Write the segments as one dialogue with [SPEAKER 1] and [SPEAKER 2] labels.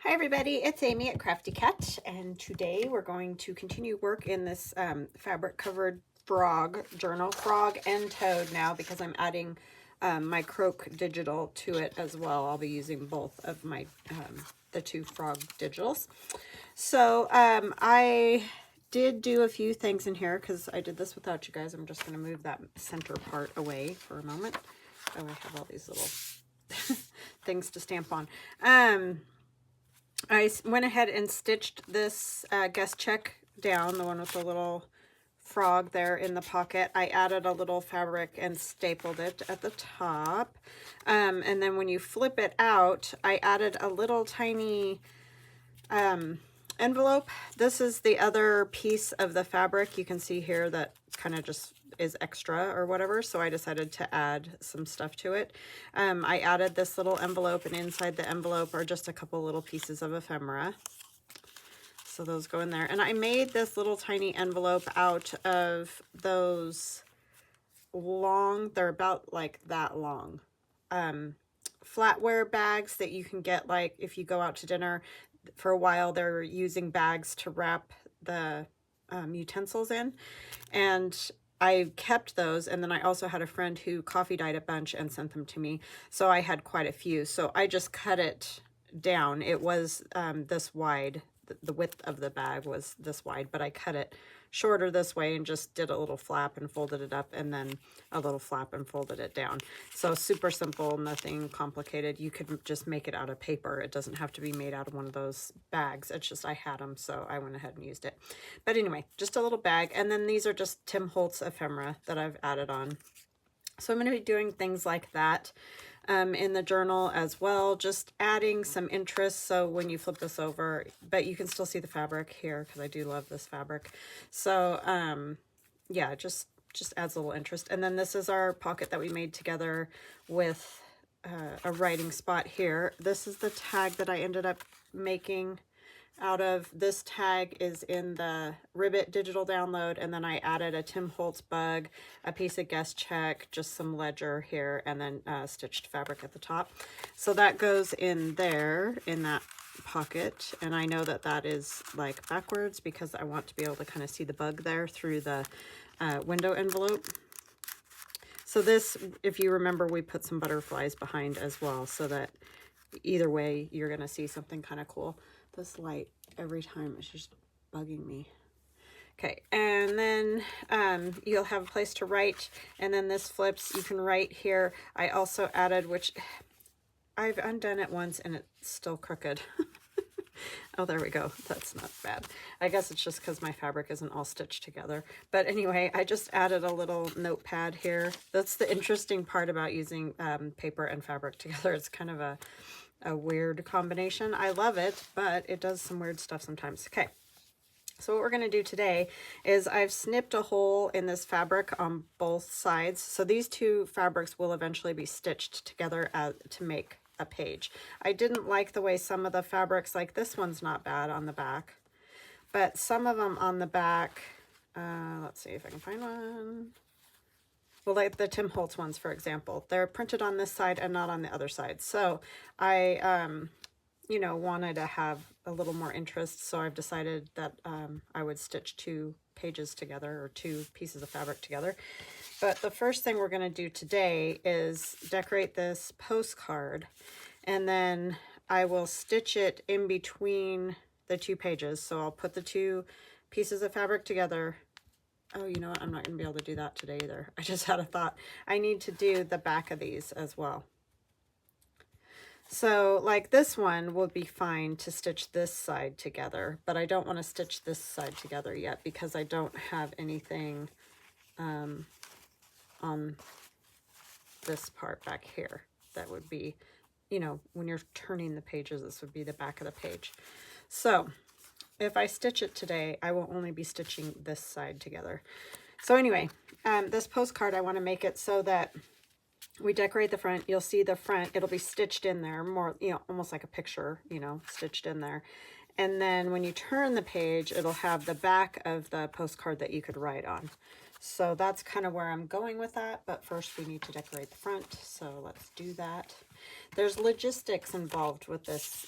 [SPEAKER 1] Hi everybody, it's Amy at Crafty Cat, and today we're going to continue work in this fabric covered frog journal, frog and toad now, because I'm adding my Croak digital to it as well. I'll be using both of my the two frog digitals. So I did do a few things in here because I did this without you guys. I'm just going to move that center part away for a moment. Oh, I have all these little things to stamp on. I went ahead and stitched this guest check down, the one with the little frog there in the pocket. I added a little fabric and stapled it at the top. And then when you flip it out, I added a little tiny envelope. This is the other piece of the fabric you can see here that kind of just is extra or whatever, so I decided to add some stuff to it. I added this little envelope, and inside the envelope are just a couple little pieces of ephemera. So those go in there. And I made this little tiny envelope out of those long, they're about like that long, flatware bags that you can get, like if you go out to dinner. For a while they're using bags to wrap the utensils in, and I kept those, and then I also had a friend who coffee dyed a bunch and sent them to me, so I had quite a few. So I just cut it down. It was this wide. The width of the bag was this wide, but I cut it shorter this way and just did a little flap and folded it up, and then a little flap and folded it down. So super simple, nothing complicated. You could just make it out of paper. It doesn't have to be made out of one of those bags. It's just I had them, so I went ahead and used it. But anyway, just a little bag. And then these are just Tim Holtz ephemera that I've added on. So I'm going to be doing things like that in the journal as well, just adding some interest. So when you flip this over, but you can still see the fabric here because I do love this fabric. So yeah, just adds a little interest. And then this is our pocket that we made together with a writing spot here. This is the tag that I ended up making out of. This tag is in the Ribbit digital download, and then I added a Tim Holtz bug, a piece of guest check, just some ledger here, and then stitched fabric at the top. So that goes in there in that pocket, and I know that that is like backwards because I want to be able to kind of see the bug there through the window envelope. So this, if you remember, we put some butterflies behind as well, so that either way you're going to see something kind of cool. This light every time is just bugging me. Okay, and then you'll have a place to write, and then this flips. You can write here. I also added, which I've undone it once and it's still crooked. Oh, there we go. That's not bad. I guess it's just because my fabric isn't all stitched together. But anyway, I just added a little notepad here. That's the interesting part about using paper and fabric together. It's kind of a weird combination. I love it, but it does some weird stuff sometimes. Okay, so what we're going to do today is I've snipped a hole in this fabric on both sides. So these two fabrics will eventually be stitched together to make a page. I didn't like the way some of the fabrics, like this one's not bad on the back, but some of them on the back, let's see if I can find one. Well, like the Tim Holtz ones, for example, they're printed on this side and not on the other side. So I, you know, wanted to have a little more interest. So I've decided that I would stitch two pages together, or two pieces of fabric together. But the first thing we're going to do today is decorate this postcard, and then I will stitch it in between the two pages. So I'll put the two pieces of fabric together. Oh, you know what? I'm not going to be able to do that today either. I just had a thought. I need to do the back of these as well. So like this one will be fine to stitch this side together, but I don't want to stitch this side together yet because I don't have anything on this part back here. That would be, you know, when you're turning the pages, this would be the back of the page. So if I stitch it today, I will only be stitching this side together. So anyway, this postcard, I want to make it so that we decorate the front. You'll see the front, it'll be stitched in there, more, you know, almost like a picture, you know, stitched in there. And then when you turn the page, it'll have the back of the postcard that you could write on. So that's kind of where I'm going with that. But first we need to decorate the front. So let's do that. There's logistics involved with this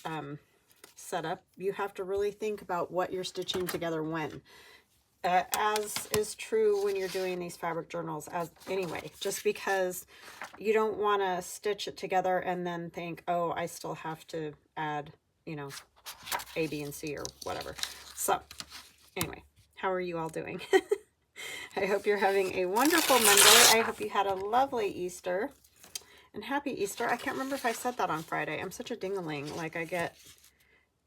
[SPEAKER 1] setup, you have to really think about what you're stitching together when. As is true when you're doing these fabric journals anyway, just because you don't want to stitch it together and then think, oh, I still have to add, you know, A, B, and C or whatever. So anyway, how are you all doing? I hope you're having a wonderful Monday. I hope you had a lovely Easter. And happy Easter. I can't remember if I said that on Friday. I'm such a ding-a-ling. Like I get,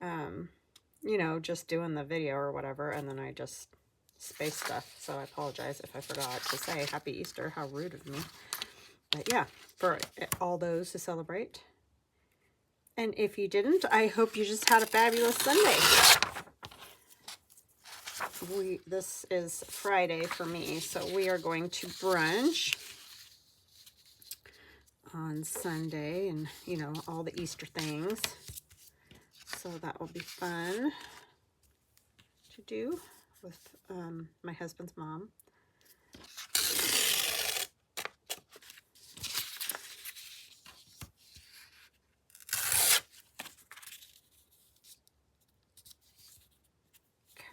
[SPEAKER 1] you know, just doing the video or whatever, and then I just space stuff. So I apologize if I forgot to say happy Easter. How rude of me. But yeah, for all those who celebrate. And if you didn't, I hope you just had a fabulous Sunday. This is Friday for me, so we are going to brunch on Sunday, and you know, all the Easter things. So that will be fun to do with my husband's mom.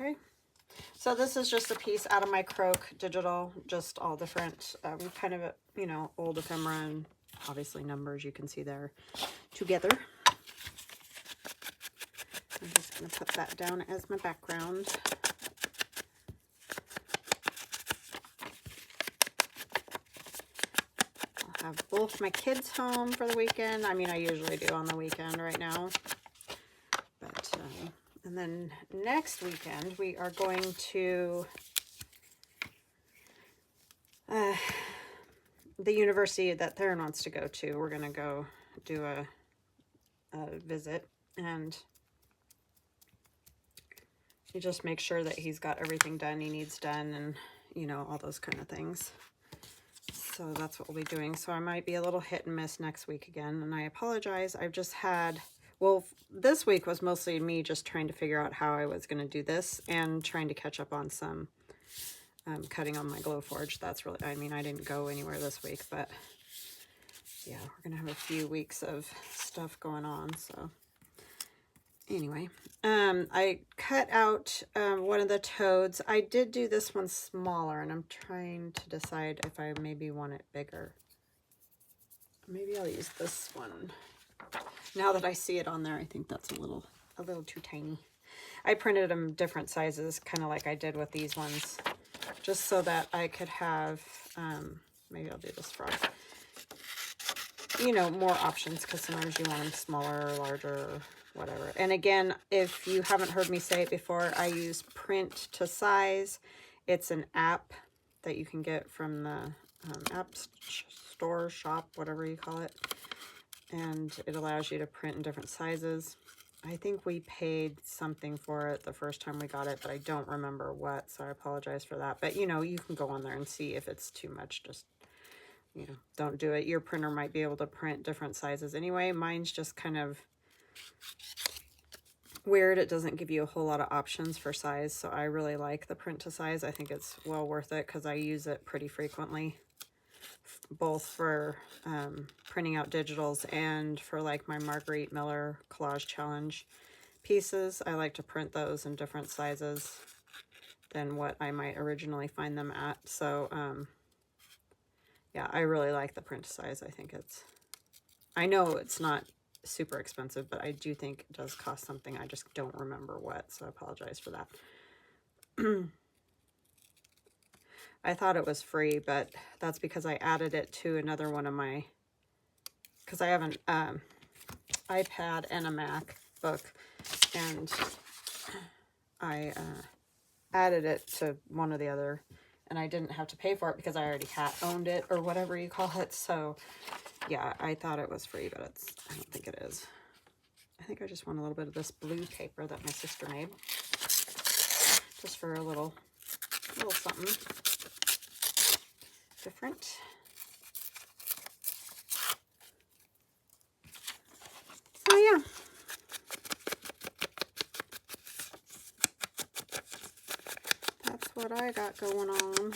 [SPEAKER 1] Okay. So this is just a piece out of my Croak digital, just all different kind of, you know, old ephemera and obviously numbers you can see there together. I'm just going to put that down as my background. I'll have both my kids home for the weekend. I mean, I usually do on the weekend right now. But, and then next weekend we are going to the university that Theron wants to go to. We're going to go do a visit, and you just make sure that he's got everything done he needs done, and you know, all those kind of things. So that's what we'll be doing. So I might be a little hit and miss next week again, and I apologize. I've just had, well, this week was mostly me just trying to figure out how I was going to do this and trying to catch up on some cutting on my Glowforge. That's really, I mean, I didn't go anywhere this week, but yeah, we're going to have a few weeks of stuff going on. So anyway, I cut out one of the toads. I did do this one smaller, and I'm trying to decide if I maybe want it bigger. Maybe I'll use this one. Now that I see it on there, I think that's a little too tiny. I printed them different sizes, kind of like I did with these ones, just so that I could have, maybe I'll do this frog, you know, more options, because sometimes you want them smaller or larger or whatever. And again, if you haven't heard me say it before, I use Print to Size. It's an app that you can get from the app store, shop, whatever you call it. And it allows you to print in different sizes. I think we paid something for it the first time we got it, but I don't remember what, so I apologize for that. But, you know, you can go on there and see if it's too much. Just, you know, don't do it. Your printer might be able to print different sizes anyway. Mine's just kind of weird. It doesn't give you a whole lot of options for size, so I really like the Print to Size. I think it's well worth it because I use it pretty frequently, both for printing out digitals and for like my Marguerite Miller Collage Challenge pieces. I like to print those in different sizes than what I might originally find them at. So yeah, I really like the Print to Size. I think it's, I know it's not super expensive, but I do think it does cost something. I just don't remember what, so I apologize for that. I thought it was free, but that's because I added it to another one of my, because I have an iPad and a MacBook, and I added it to one or the other, and I didn't have to pay for it because I already owned it, or whatever you call it. So yeah, I thought it was free, but it's, I don't think it is. I think I just want a little bit of this blue paper that my sister made, just for a little something different. So yeah, that's what I got going on.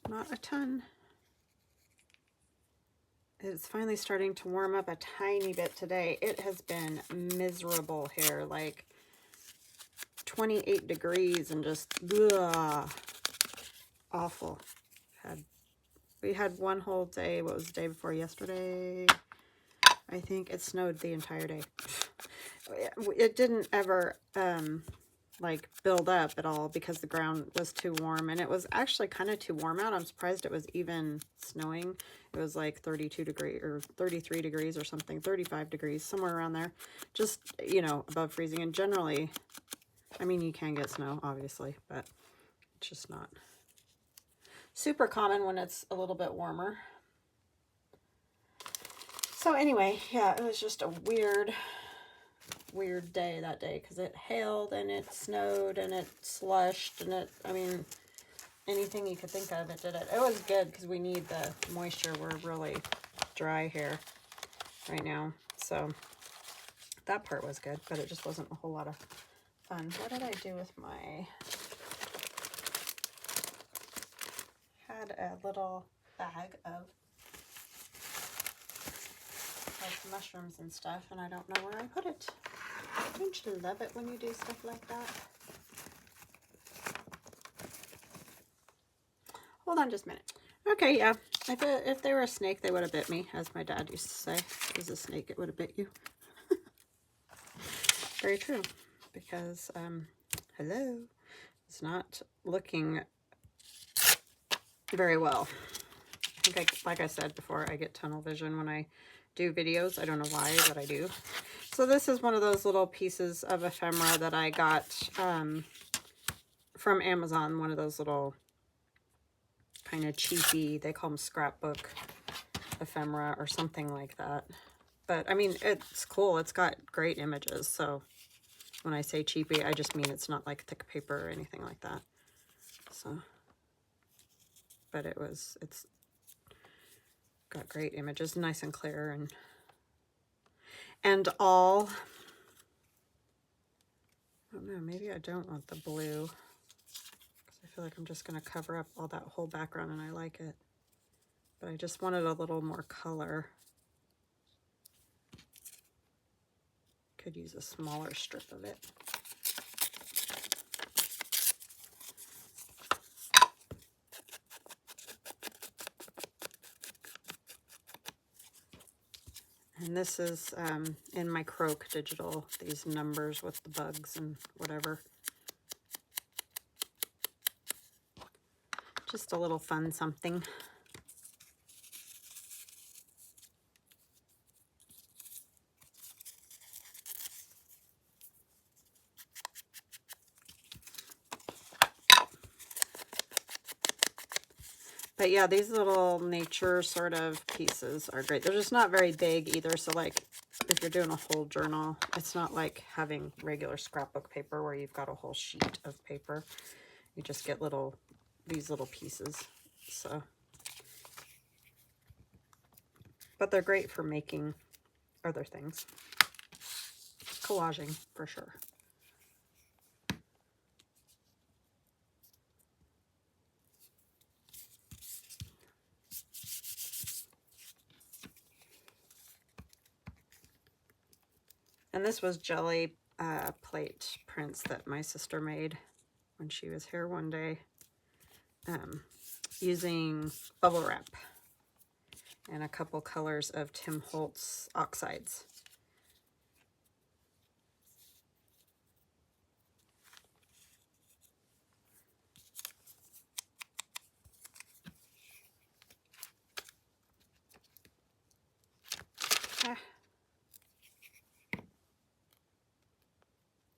[SPEAKER 1] Not a ton. it's finally starting to warm up a tiny bit today. It has been miserable here, like 28 degrees and just ugh, awful. We had one whole day. What was the day before yesterday? I think it snowed the entire day. It didn't ever like build up at all because the ground was too warm, and it was actually kind of too warm out. I'm surprised it was even snowing. It was like 32 degrees or 33 degrees or something, 35 degrees, somewhere around there, just, you know, above freezing. And generally, I mean, you can get snow, obviously, but it's just not super common when it's a little bit warmer. So anyway, yeah, it was just a weird day that day because it hailed and it snowed and it slushed and it, I mean, anything you could think of, it did it. It was good because we need the moisture. We're really dry here right now. So that part was good, but it just wasn't a whole lot of fun. What did I do with my... had a little bag of like mushrooms and stuff, and I don't know where I put it. Don't you love it when you do stuff like that? Hold on just a minute. Okay, yeah. If they were a snake, they would have bit me, as my dad used to say. If it was a snake, it would have bit you. Very true. Because, hello, it's not looking very well. I think, like I said before, I get tunnel vision when I do videos. I don't know why, but I do. So this is one of those little pieces of ephemera that I got from Amazon. One of those little kind of cheapy, they call them scrapbook ephemera or something like that. But I mean, it's cool. It's got great images. So when I say cheapy, I just mean it's not like thick paper or anything like that. So, but it's got great images, nice and clear and all. I don't know, maybe I don't want the blue because I feel like I'm just going to cover up all that whole background and I like it. But I just wanted a little more color. Could use a smaller strip of it. And this is in my Croak digital, these numbers with the bugs and whatever. Just a little fun something. But yeah, these little nature sort of pieces are great. They're just not very big either. So like if you're doing a whole journal, it's not like having regular scrapbook paper where you've got a whole sheet of paper. You just get these little pieces. So, but they're great for making other things. Collaging for sure. And this was jelly plate prints that my sister made when she was here one day, using bubble wrap and a couple colors of Tim Holtz oxides.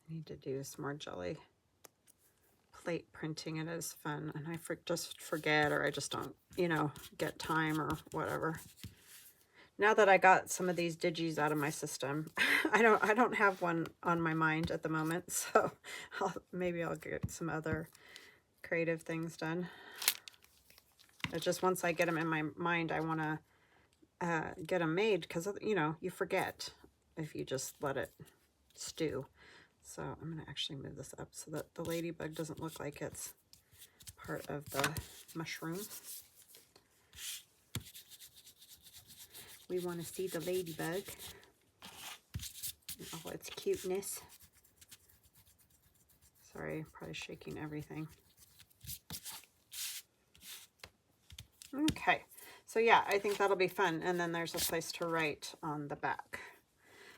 [SPEAKER 1] I need to do some more jelly plate printing. It is fun, and I just forget, or I just don't, you know, get time or whatever. Now that I got some of these digis out of my system, I don't have one on my mind at the moment, so maybe I'll get some other creative things done. It's just once I get them in my mind, I want to get them made because, you know, you forget if you just let it stew. So I'm going to actually move this up so that the ladybug doesn't look like it's part of the mushroom. We want to see the ladybug and all its cuteness. Sorry, probably shaking everything. Okay, so yeah, I think that'll be fun. And then there's a place to write on the back.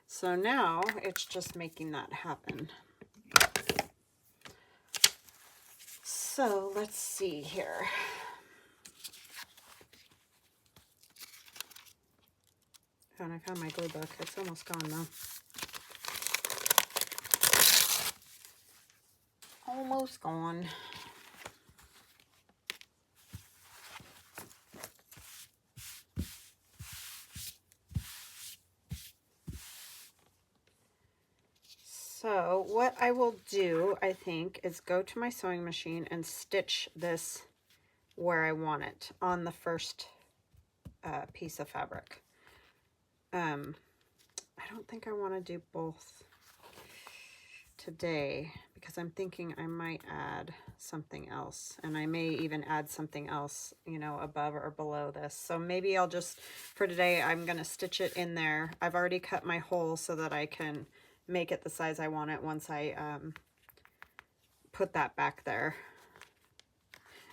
[SPEAKER 1] So now it's just making that happen. So let's see here. Oh, and I found my glue book. It's almost gone though. Almost gone. So what I will do, I think, is go to my sewing machine and stitch this where I want it on the first piece of fabric. I don't think I want to do both today because I'm thinking I might add something else, and I may even add something else, you know, above or below this. So maybe I'll just, for today, I'm going to stitch it in there. I've already cut my hole so that I can make it the size I want it once I put that back there.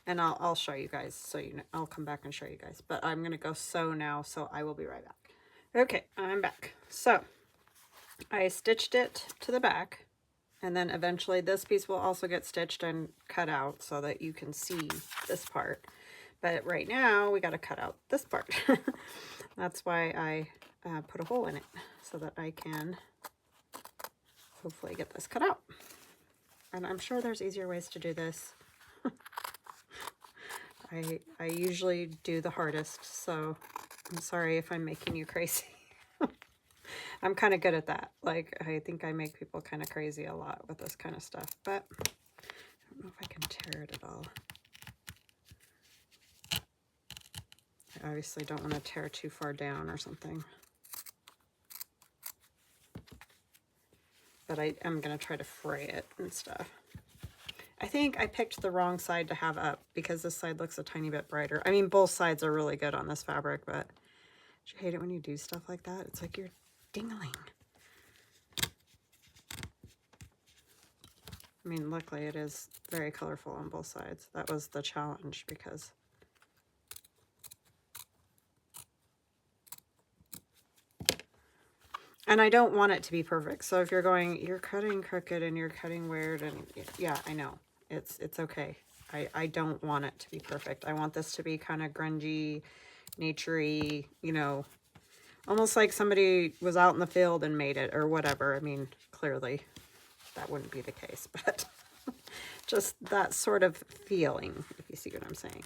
[SPEAKER 1] And I'll show you guys, so you know, I'll come back and show you guys. But I'm going to go sew now, so I will be right back. Okay, I'm back. So I stitched it to the back, and then eventually this piece will also get stitched and cut out so that you can see this part. But right now we got to cut out this part. That's why I put a hole in it so that I can hopefully get this cut out. And I'm sure there's easier ways to do this. I usually do the hardest, so I'm sorry if I'm making you crazy. I'm kind of good at that. Like, I think I make people kind of crazy a lot with this kind of stuff, but I don't know if I can tear it at all. I obviously don't want to tear too far down or something. But I am going to try to fray it and stuff. I think I picked the wrong side to have up because this side looks a tiny bit brighter. I mean, both sides are really good on this fabric, but do you hate it when you do stuff like that? It's like you're dingling. I mean, luckily it is very colorful on both sides. That was the challenge because and I don't want it to be perfect. So if you're going, you're cutting crooked and you're cutting weird, and yeah, I know. It's okay. I don't want it to be perfect. I want this to be kind of grungy, naturey, you know, almost like somebody was out in the field and made it or whatever. I mean, clearly that wouldn't be the case, but just that sort of feeling, if you see what I'm saying.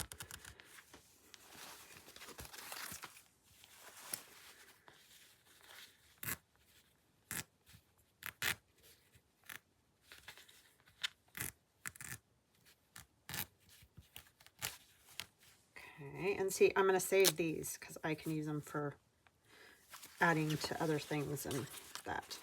[SPEAKER 1] Okay, and see, I'm going to save these because I can use them for adding to other things and that.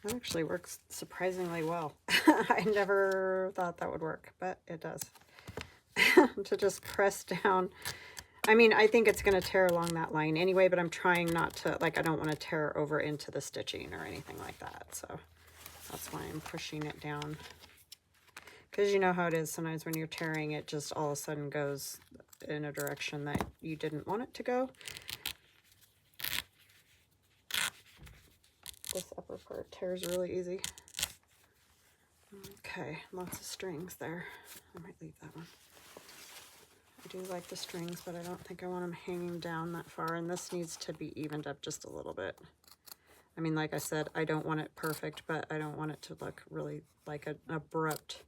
[SPEAKER 1] That actually works surprisingly well. I never thought that would work, but it does. To just press down. I mean, I think it's going to tear along that line anyway, but I'm trying not to, like, I don't want to tear over into the stitching or anything like that. So that's why I'm pushing it down. Because you know how it is sometimes when you're tearing, it just all of a sudden goes in a direction that you didn't want it to go. This upper part tears really easy. Okay, lots of strings there. I might leave that one. I do like the strings, but I don't think I want them hanging down that far, and this needs to be evened up just a little bit. I mean, like I said, I don't want it perfect, but I don't want it to look really like an abrupt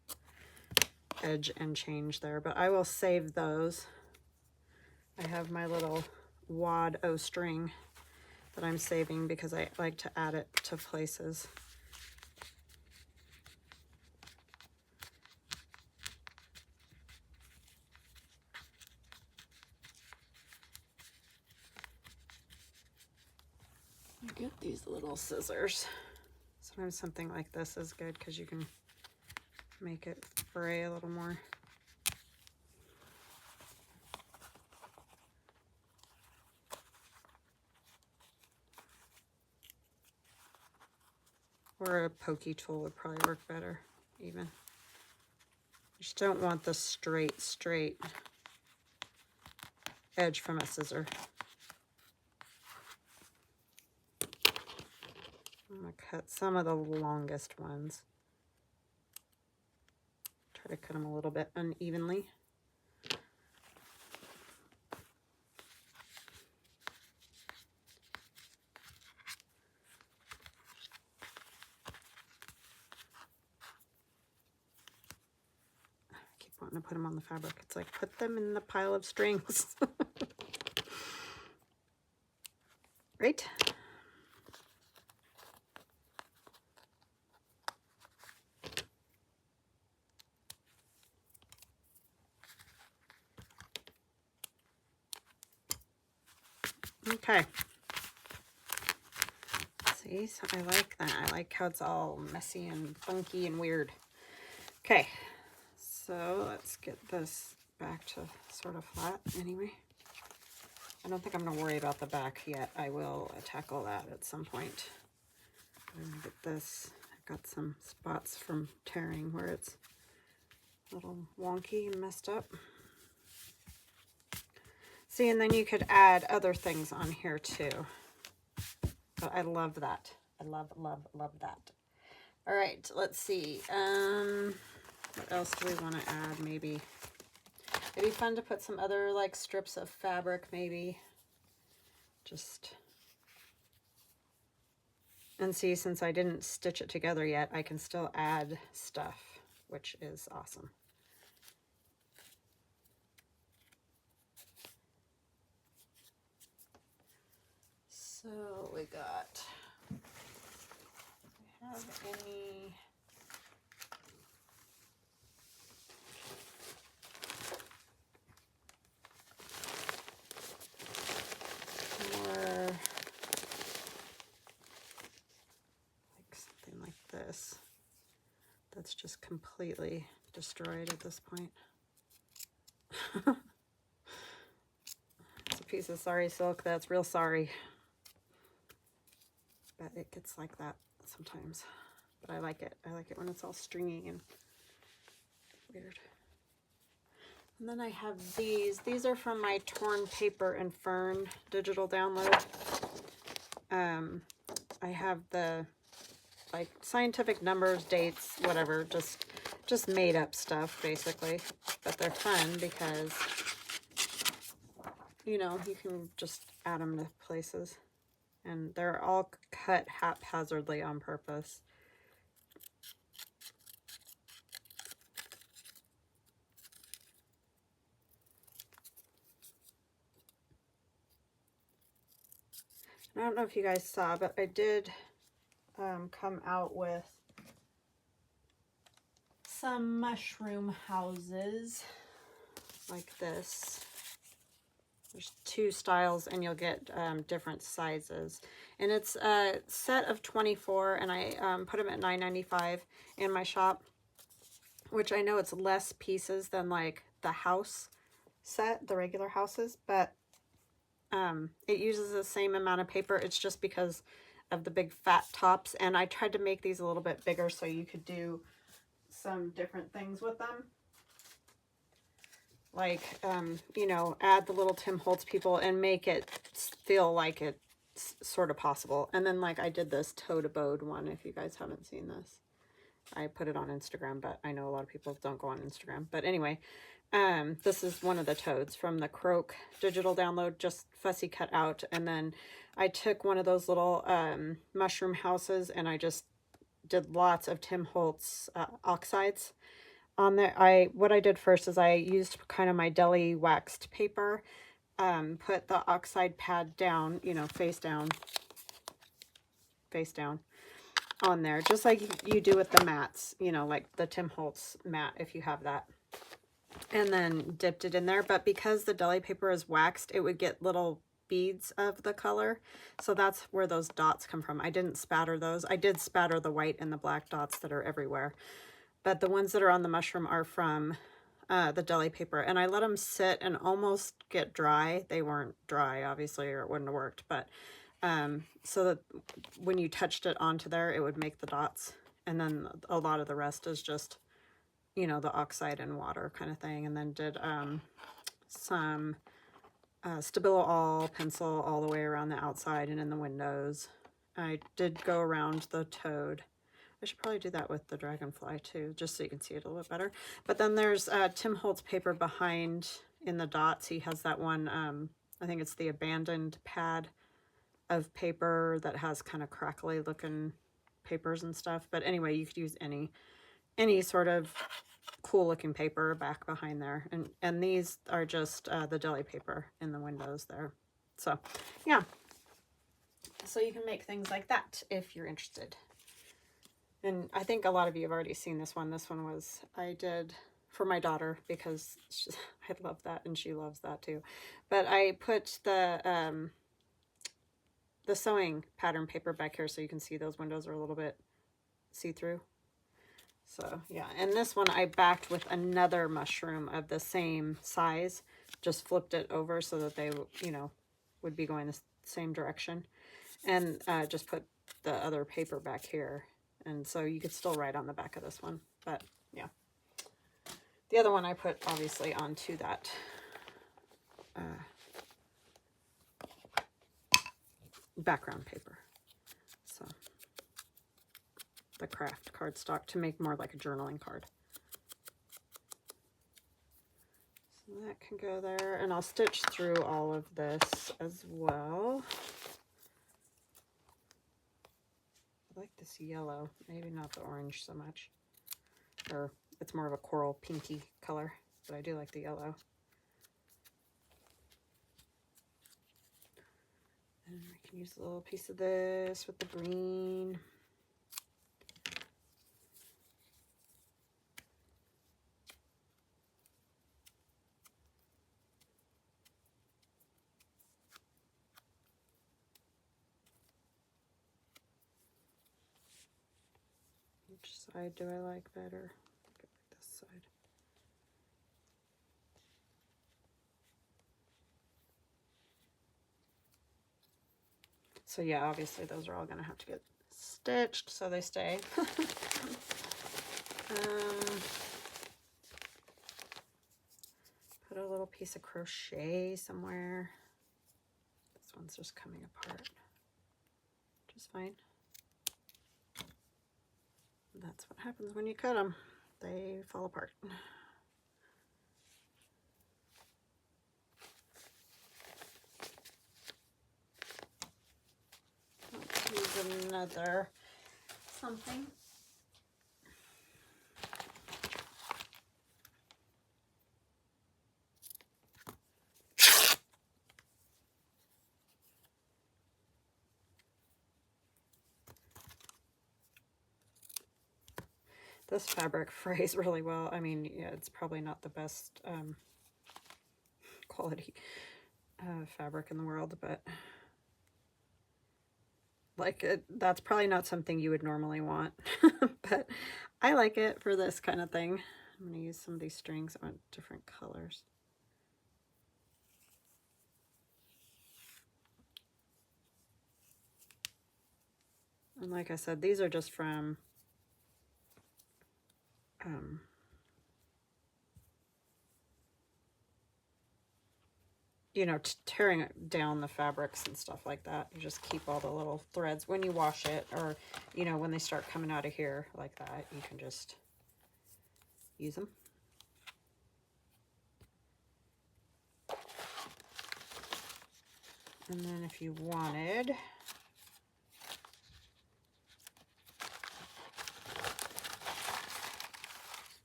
[SPEAKER 1] edge and change there, but I will save those. I have my little wad O string that I'm saving because I like to add it to places. Get these little scissors. Sometimes something like this is good because you can make it fray a little more. Or a pokey tool would probably work better, even. Just don't want the straight edge from a scissor. I'm going to cut some of the longest ones. Try to cut them a little bit unevenly. I keep wanting to put them on the fabric. It's like, put them in the pile of strings. Right? Okay. See, so I like that. I like how it's all messy and funky and weird. Okay, so let's get this back to sort of flat anyway. I don't think I'm going to worry about the back yet. I will tackle that at some point. I'm going to get this. I've got some spots from tearing where it's a little wonky and messed up. See, and then you could add other things on here too. But I love that. I love that. All right, let's see. What else do we want to add? Maybe it'd be fun to put some other like strips of fabric, maybe. Just, and see, since I didn't stitch it together yet, I can still add stuff, which is awesome. So we got, do we have any more, like something like this, that's just completely destroyed at this point. It's a piece of sorry silk that's real sorry. But it gets like that sometimes. But I like it. I like it when it's all stringy and weird. And then I have these. These are from my Torn Paper and Fern digital download. I have the like scientific numbers, dates, whatever, just made up stuff basically. But they're fun because, you know, you can just add them to places. And they're all cut haphazardly on purpose. I don't know if you guys saw, but I did come out with some mushroom houses like this. There's 2 styles and you'll get different sizes. And it's a set of 24 and I put them at $9.95 in my shop, which I know it's less pieces than like the house set, the regular houses, but it uses the same amount of paper. It's just because of the big fat tops, and I tried to make these a little bit bigger so you could do some different things with them. Like, you know, add the little Tim Holtz people and make it feel like it's sort of possible. And then, like, I did this Tote Bags one, if you guys haven't seen this. I put it on Instagram, but I know a lot of people don't go on Instagram. But anyway, this is one of the toads from the Croak digital download, just fussy cut out. And then I took one of those little mushroom houses and I just did lots of Tim Holtz oxides on there. What I did first is I used kind of my deli waxed paper, put the oxide pad down, you know, face down on there, just like you do with the mats, you know, like the Tim Holtz mat if you have that. And then dipped it in there, but because the deli paper is waxed, it would get little beads of the color. So that's where those dots come from. I didn't spatter those. I did spatter the white and the black dots that are everywhere. But the ones that are on the mushroom are from the deli paper. And I let them sit and almost get dry. They weren't dry, obviously, or it wouldn't have worked. But so that when you touched it onto there, it would make the dots. And then a lot of the rest is just, you know, the oxide and water kind of thing. And then did some Stabilo All pencil all the way around the outside and in the windows. I did go around the toad. I should probably do that with the dragonfly too, just so you can see it a little better. But then there's Tim Holtz paper behind in the dots. He has that one, I think it's the abandoned pad of paper that has kind of crackly looking papers and stuff. But anyway, you could use any sort of cool looking paper back behind there. And these are just the deli paper in the windows there. So yeah, so you can make things like that if you're interested. And I think a lot of you have already seen this one. This one was, I did for my daughter because I love that and she loves that too. But I put the sewing pattern paper back here so you can see those windows are a little bit see-through. So yeah, and this one I backed with another mushroom of the same size, just flipped it over so that they, you know, would be going the same direction, and just put the other paper back here. And so you could still write on the back of this one, but yeah. The other one I put obviously onto that background paper. So the craft cardstock to make more like a journaling card. So that can go there, and I'll stitch through all of this as well. I like this yellow, maybe not the orange so much, or it's more of a coral pinky color, but I do like the yellow. And I can use a little piece of this with the green. Which side do I like better? I like this side. So yeah, obviously those are all going to have to get stitched so they stay. Put a little piece of crochet somewhere. This one's just coming apart, which is fine. That's what happens when you cut them. They fall apart. Let's use another something. This fabric frays really well. I mean, yeah, it's probably not the best quality fabric in the world, but like that's probably not something you would normally want. But I like it for this kind of thing. I'm going to use some of these strings. I want different colors. And like I said, these are just from you know, tearing down the fabrics and stuff like that. You just keep all the little threads when you wash it, or, you know, when they start coming out of here like that, you can just use them. And then if you wanted,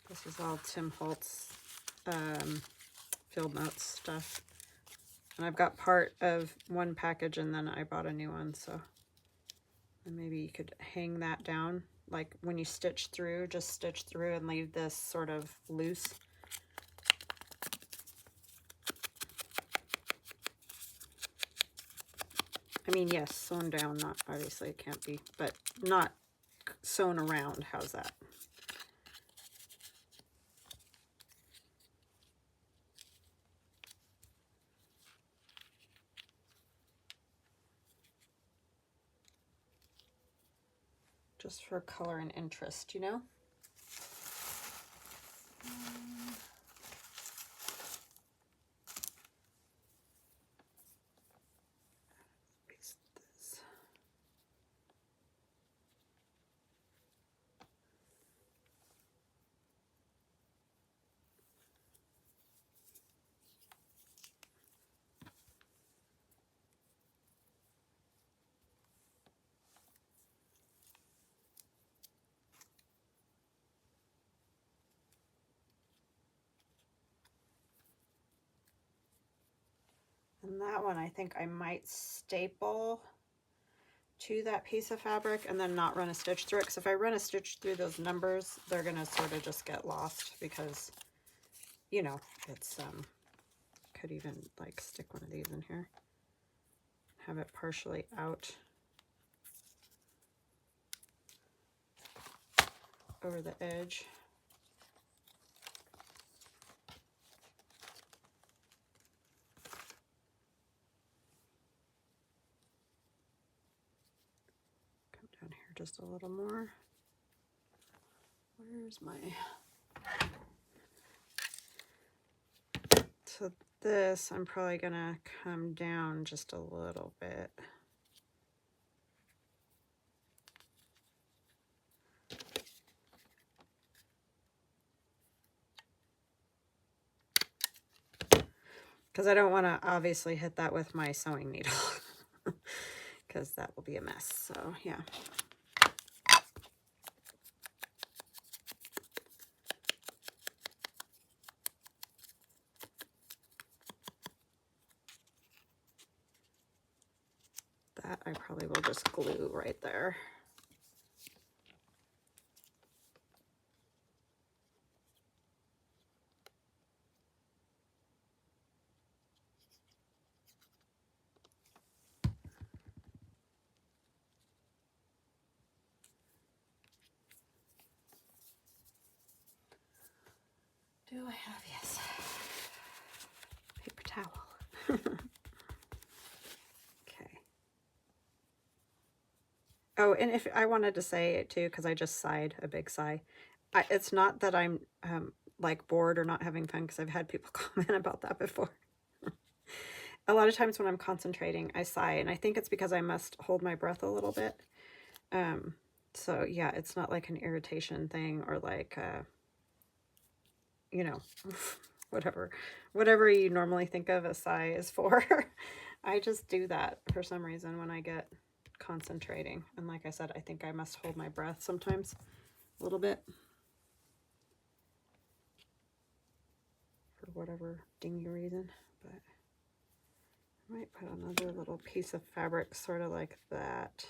[SPEAKER 1] this is all Tim Holtz field notes stuff. And I've got part of one package and then I bought a new one, so and maybe you could hang that down. Like when you stitch through, just stitch through and leave this sort of loose. I mean, yes, sewn down, not obviously it can't be, but not sewn around. How's that? Just for color and interest, you know? Paste this. And that one, I think I might staple to that piece of fabric and then not run a stitch through it, because if I run a stitch through those numbers, they're gonna sort of just get lost, because, you know, it's could even like stick one of these in here, have it partially out over the edge. Come down here just a little more. Where's my... So this, I'm probably gonna come down just a little bit. Because I don't want to obviously hit that with my sewing needle, because that will be a mess. So yeah. That I probably will just glue right there. Do I have, yes, paper towel. Okay. Oh, and if I wanted to say it too, because I just sighed a big sigh. It's not that I'm like bored or not having fun, because I've had people comment about that before. A lot of times when I'm concentrating, I sigh, and I think it's because I must hold my breath a little bit. So yeah, it's not like an irritation thing, or like you know, whatever you normally think of a sigh is for. I just do that for some reason when I get concentrating. And like I said, I think I must hold my breath sometimes a little bit for whatever dingy reason. But I might put another little piece of fabric sort of like that.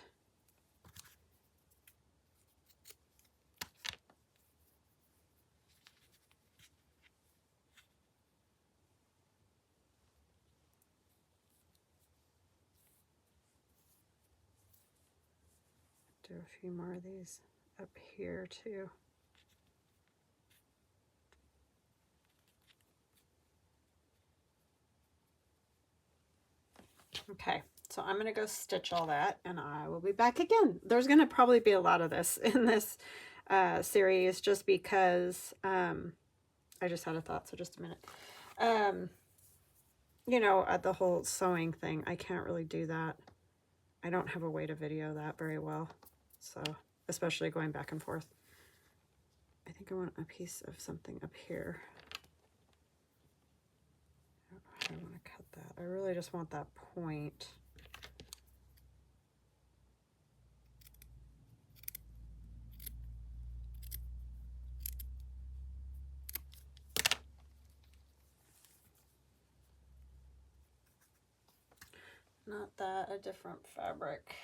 [SPEAKER 1] Do a few more of these up here too. Okay, so I'm gonna go stitch all that, and I will be back again. There's gonna probably be a lot of this in this series, just because I just had a thought, so just a minute. You know, the whole sewing thing, I can't really do that. I don't have a way to video that very well, so especially going back and forth. I think I want a piece of something up here. I don't know how I want to cut that. I really just want that point. Not that, a different fabric.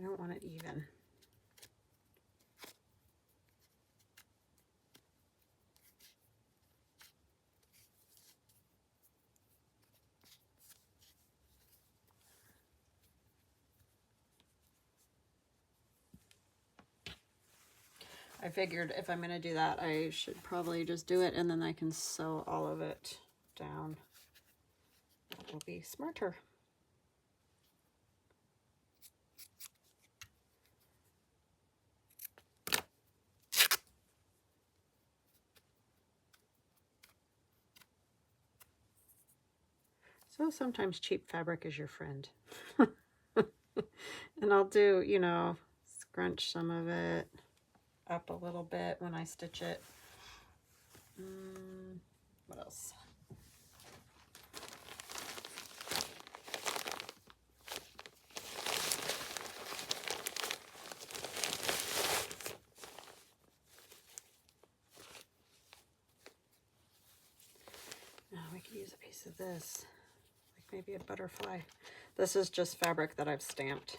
[SPEAKER 1] don't want it even. I figured if I'm going to do that, I should probably just do it and then I can sew all of it down. That will be smarter. So sometimes cheap fabric is your friend. And I'll do, you know, scrunch some of it up a little bit when I stitch it. What else? Oh, we could use a piece of this, like maybe a butterfly. This is just fabric that I've stamped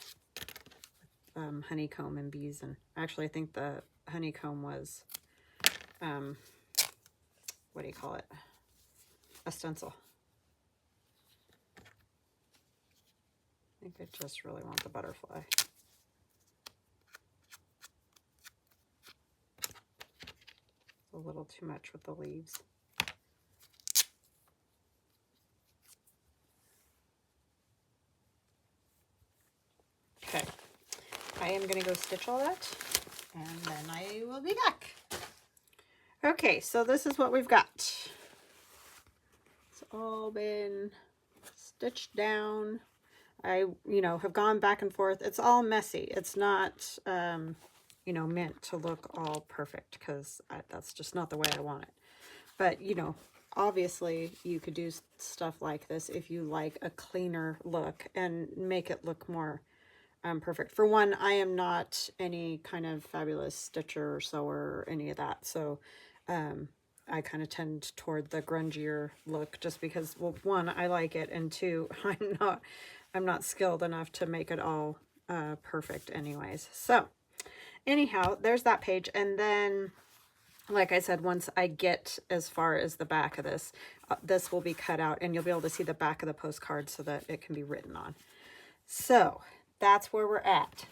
[SPEAKER 1] with honeycomb and bees, and actually I think the honeycomb was what do you call it? A stencil. I think I just really want the butterfly. It's a little too much with the leaves. Okay, I am going to go stitch all that, and then I will be back. Okay, so this is what we've got. It's all been stitched down. I, you know, have gone back and forth. It's all messy. It's not, you know, meant to look all perfect, because that's just not the way I want it. But, you know, obviously you could do stuff like this if you like a cleaner look and make it look more perfect. For one, I am not any kind of fabulous stitcher or sewer or any of that. So I kind of tend toward the grungier look just because, well, one, I like it, and two, I'm not skilled enough to make it all perfect anyways. So anyhow, there's that page. And then, like I said, once I get as far as the back of this, this will be cut out and you'll be able to see the back of the postcard so that it can be written on. So that's where we're at.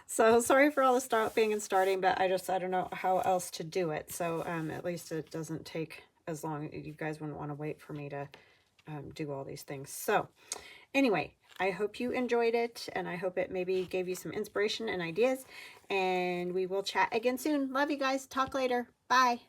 [SPEAKER 1] So sorry for all the stopping and starting, but I don't know how else to do it. So at least it doesn't take as long. You guys wouldn't want to wait for me to do all these things. So anyway, I hope you enjoyed it, and I hope it maybe gave you some inspiration and ideas, and we will chat again soon. Love you guys. Talk later. Bye.